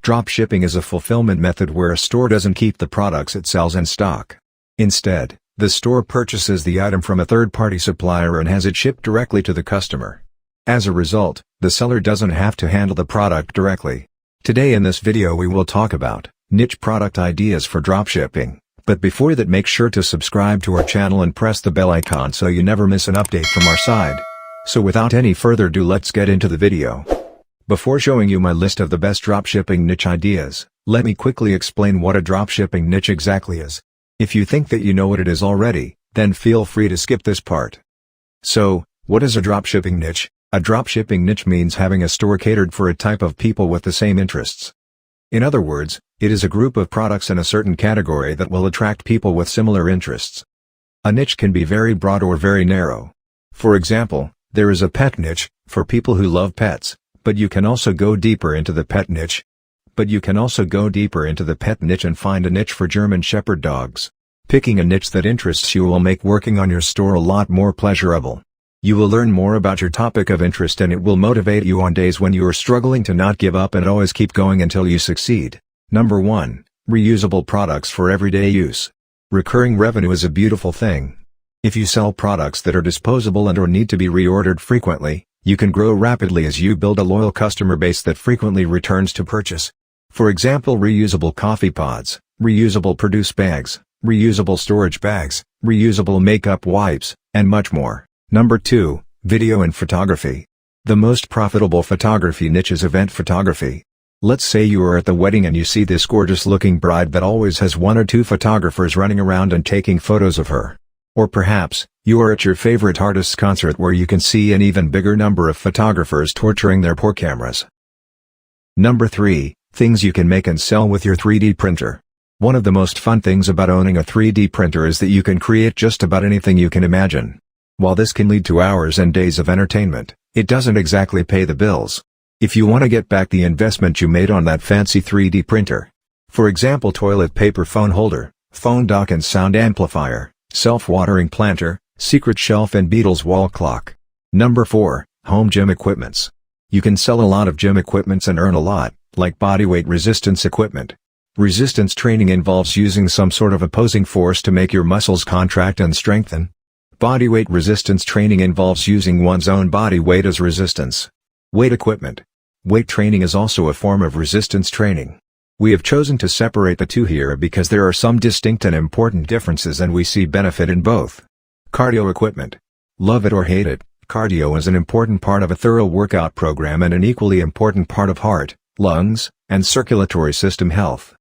Dropshipping is a fulfillment method where a store doesn't keep the products it sells in stock. Instead, the store purchases the item from a third-party supplier and has it shipped directly to the customer. As a result, the seller doesn't have to handle the product directly. Today in this video we will talk about niche product ideas for dropshipping. But before that, make sure to subscribe to our channel and press the bell icon so you never miss an update from our side. So without any further ado, let's get into the video. Before showing you my list of the best dropshipping niche ideas, let me quickly explain what a dropshipping niche exactly is. If you think that you know what it is already, then feel free to skip this part. So, what is a dropshipping niche? A dropshipping niche means having a store catered for a type of people with the same interests. In other words, it is a group of products in a certain category that will attract people with similar interests. A niche can be very broad or very narrow. For example, there is a pet niche, for people who love pets, but you can also go deeper into the pet niche. And find a niche for German Shepherd dogs. Picking a niche that interests you will make working on your store a lot more pleasurable. You will learn more about your topic of interest and it will motivate you on days when you are struggling to not give up and always keep going until you succeed. Number 1. Reusable products for everyday use. Recurring revenue is a beautiful thing. If you sell products that are disposable and/or need to be reordered frequently, you can grow rapidly as you build a loyal customer base that frequently returns to purchase. For example, reusable coffee pods, reusable produce bags, reusable storage bags, reusable makeup wipes, and much more. Number 2. Video and photography. The most profitable photography niche is event photography. Let's say you are at the wedding and you see this gorgeous-looking bride that always has 1 or 2 photographers running around and taking photos of her. Or perhaps, you are at your favorite artist's concert where you can see an even bigger number of photographers torturing their poor cameras. Number 3. Things you can make and sell with your 3D printer. One of the most fun things about owning a 3D printer is that you can create just about anything you can imagine. While this can lead to hours and days of entertainment, it doesn't exactly pay the bills. If you want to get back the investment you made on that fancy 3D printer, for example, toilet paper phone holder, phone dock and sound amplifier, self-watering planter, secret shelf and Beatles wall clock. Number 4. Home gym equipments. You can sell a lot of gym equipments and earn a lot, like bodyweight resistance equipment. Resistance training involves using some sort of opposing force to make your muscles contract and strengthen. Bodyweight resistance training involves using one's own body weight as resistance. Weight equipment. Weight training is also a form of resistance training. We have chosen to separate the two here because there are some distinct and important differences and we see benefit in both. Cardio equipment. Love it or hate it, cardio is an important part of a thorough workout program and an equally important part of heart, lungs, and circulatory system health.